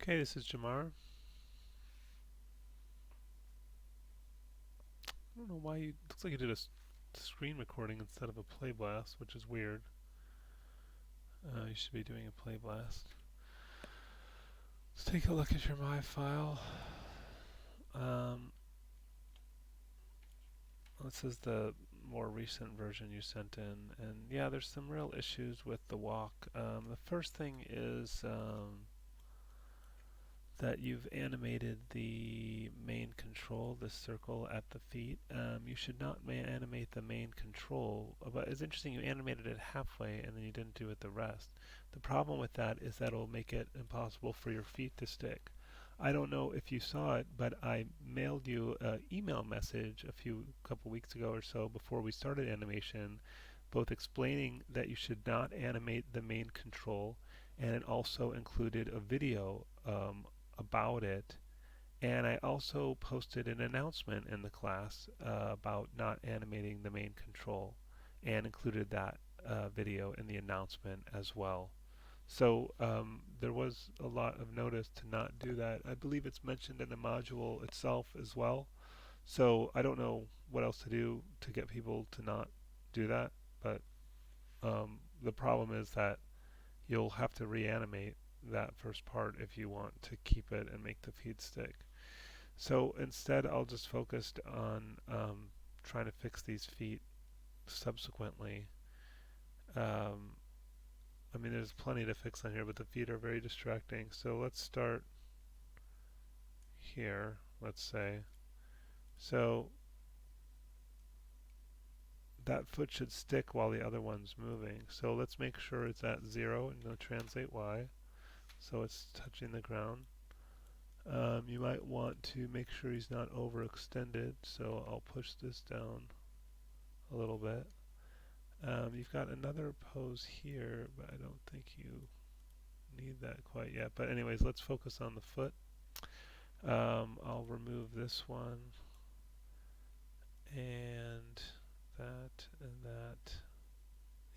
Okay, this is Jamar. I don't know why you. Looks like you did a screen recording instead of a play blast, which is weird. You should be doing a play blast. Let's take a look at your My file. Um, this is the more recent version you sent in, and yeah, there's some real issues with the walk. The first thing is that you've animated the main control, this circle at the feet. You should not animate the main control, but it's interesting you animated it halfway and then you didn't do it the rest. The problem with that is that it'll make it impossible for your feet to stick. I don't know if you saw it, but I mailed you an email message couple weeks ago or so before we started animation, both explaining that you should not animate the main control, and it also included a video about it. And I also posted an announcement in the class about not animating the main control and included that video in the announcement as well. So there was a lot of notice to not do that. I believe it's mentioned in the module itself as well. So I don't know what else to do to get people to not do that, but the problem is that you'll have to reanimate that first part if you want to keep it and make the feet stick. So instead I'll just focus on trying to fix these feet subsequently. Um, I mean there's plenty to fix on here, but the feet are very distracting. So let's start here, let's say. So that foot should stick while the other one's moving. So let's make sure it's at 0 and go translate Y. So it's touching the ground. You might want to make sure he's not overextended, so I'll push this down a little bit. You've got another pose here, but I don't think you need that quite yet. But anyways, let's focus on the foot. I'll remove this one, and that.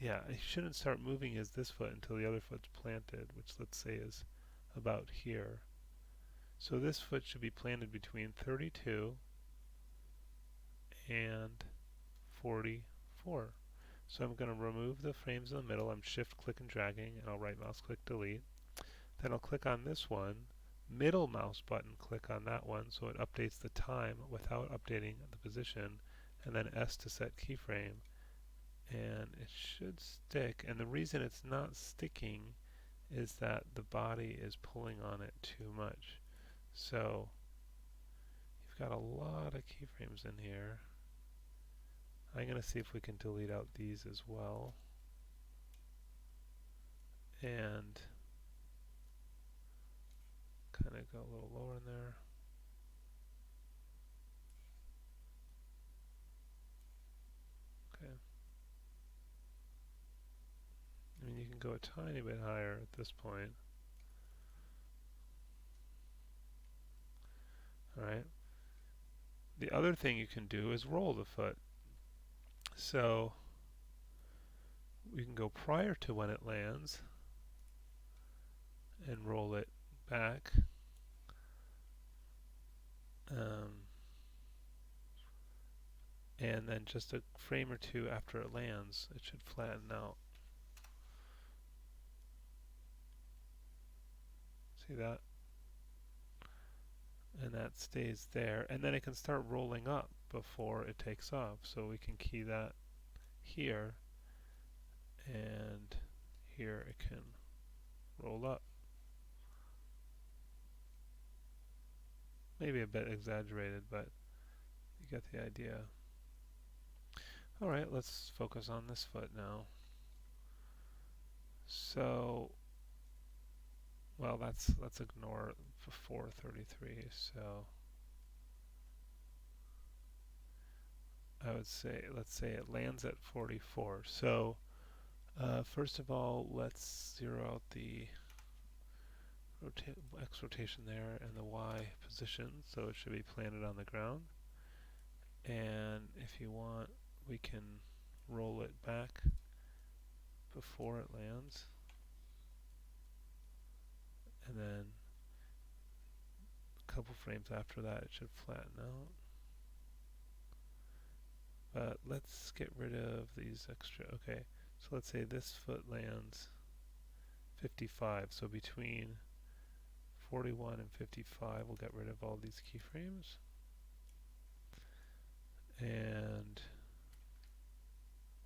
Yeah, he shouldn't start moving this foot until the other foot's planted, which let's say is about here. So this foot should be planted between 32 and 44. So I'm going to remove the frames in the middle. I'm shift click and dragging, and I'll right mouse click delete. Then I'll click on this one, middle mouse button, click on that one so it updates the time without updating the position, and then S to set keyframe. And it should stick, and the reason it's not sticking is that the body is pulling on it too much. So you've got a lot of keyframes in here. I'm going to see if we can delete out these as well. And kind of go a little lower in there. Okay. I mean, you can go a tiny bit higher at this point. Alright. The other thing you can do is roll the foot. So we can go prior to when it lands and roll it back. And then just a frame or two after it lands, it should flatten out. See that? And that stays there. And then it can start rolling up before it takes off. So we can key that here, and here it can roll up. Maybe a bit exaggerated, but you get the idea. Alright, let's focus on this foot now. So, well, let's ignore 433. So I would say, let's say it lands at 44. So first of all, let's zero out the X rotation there and the Y position, so it should be planted on the ground. And if you want, we can roll it back before it lands, and then frames after that, it should flatten out. But let's get rid of these extra. Okay, so let's say this foot lands 55. So between 41 and 55, we'll get rid of all these keyframes. And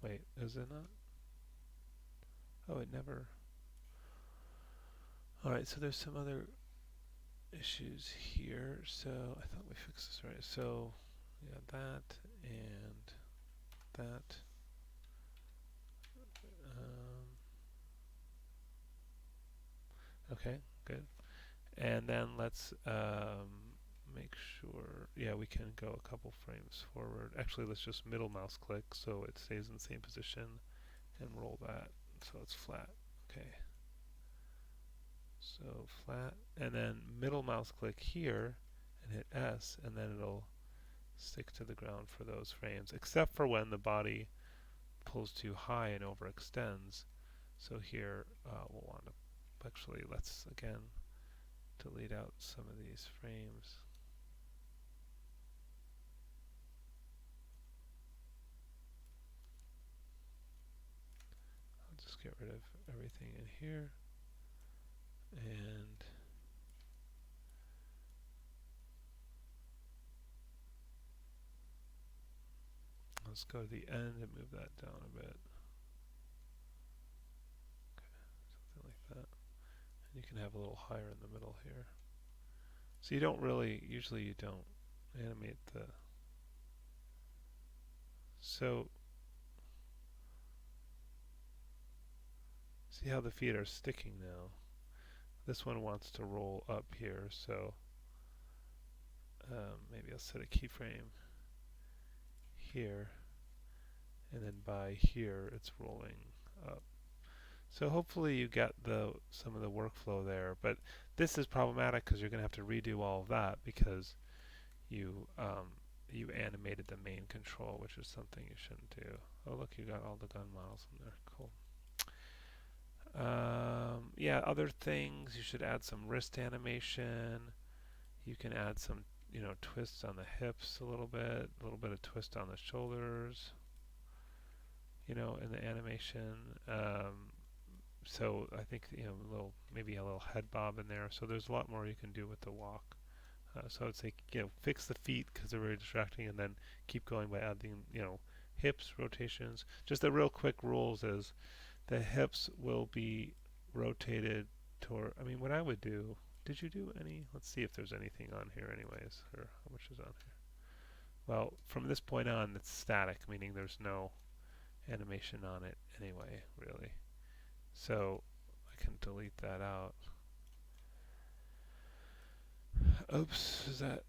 wait, is it not? Oh, it never. Alright, so there's some other issues here. So I thought we fixed this right. So yeah, that and that. Okay, good. And then let's make sure, yeah, we can go a couple frames forward. Actually, let's just middle mouse click so it stays in the same position and roll that so it's flat. Okay. So flat, and then middle mouse click here and hit S, and then it'll stick to the ground for those frames, except for when the body pulls too high and overextends. So here we'll want to, actually let's again delete out some of these frames. I'll just get rid of everything in here, and let's go to the end and move that down a bit. Okay, something like that. And you can have a little higher in the middle here. So you don't really, usually you don't animate the, so see how the feet are sticking now? This one wants to roll up here, so maybe I'll set a keyframe here, and then by here it's rolling up. So hopefully you get some of the workflow there, but this is problematic because you're going to have to redo all of that because you you animated the main control, which is something you shouldn't do. Oh look, you got all the gun models in there. Cool. Yeah, other things, you should add some wrist animation. You can add some, twists on the hips a little bit of twist on the shoulders, in the animation. So I think, maybe a little head bob in there. So there's a lot more you can do with the walk. So I would say, fix the feet because they're very distracting, and then keep going by adding, hips, rotations. Just the real quick rules is the hips will be rotated toward, what I would do, did you do any? Let's see if there's anything on here anyways, or how much is on here. Well, from this point on, it's static, meaning there's no animation on it anyway, really. So I can delete that out. Oops, is that...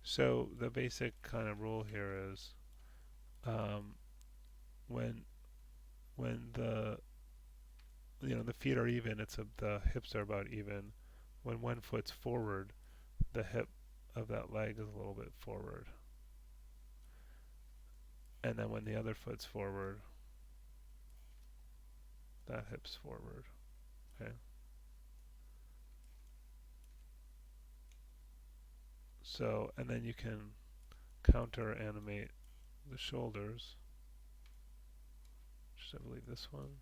So the basic kind of rule here is when the the feet are even, the hips are about even. When one foot's forward, the hip of that leg is a little bit forward. And then when the other foot's forward, that hip's forward. Okay. So, and then you can counter animate the shoulders. Should I believe this one?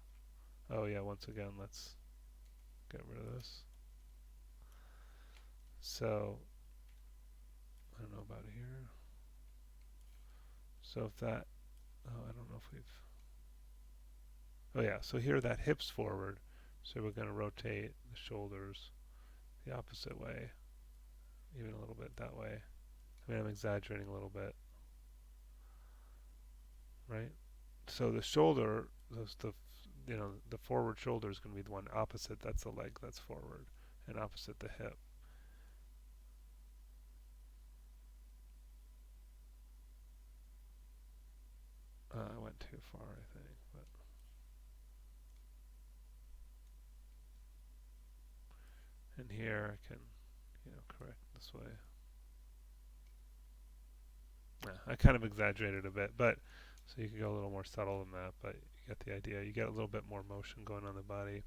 Oh yeah, once again, let's get rid of this. So, I don't know about here. So if that, I don't know if we've, oh yeah, so here that hip's forward, so we're going to rotate the shoulders the opposite way, even a little bit that way. I'm exaggerating a little bit, right? So the shoulder, the forward shoulder is going to be the one opposite, that's the leg that's forward, and opposite the hip. I went too far, I think, but in here I can, correct this way. Yeah, I kind of exaggerated a bit, but So you can go a little more subtle than that, but you get the idea. You get a little bit more motion going on the body.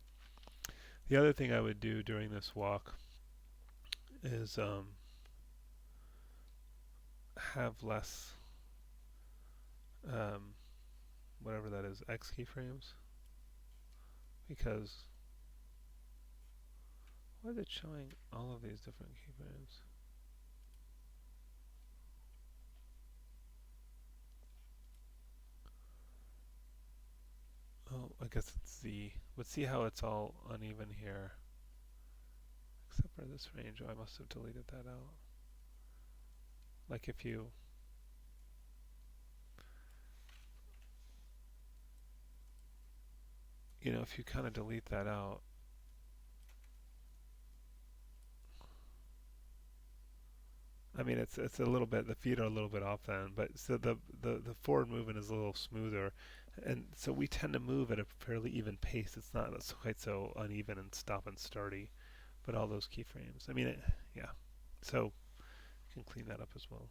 The other thing I would do during this walk is have less, um, whatever that is, X keyframes, because why is it showing all of these different keyframes? Oh, I guess it's Z. But see how it's all uneven here, except for this range. Oh, I must have deleted that out. Like if you, if you kind of delete that out, I mean, it's a little bit. The feet are a little bit off then, but so the forward movement is a little smoother, and so we tend to move at a fairly even pace. It's not quite so uneven and stop and starty, but all those keyframes. I mean, yeah. So you can clean that up as well.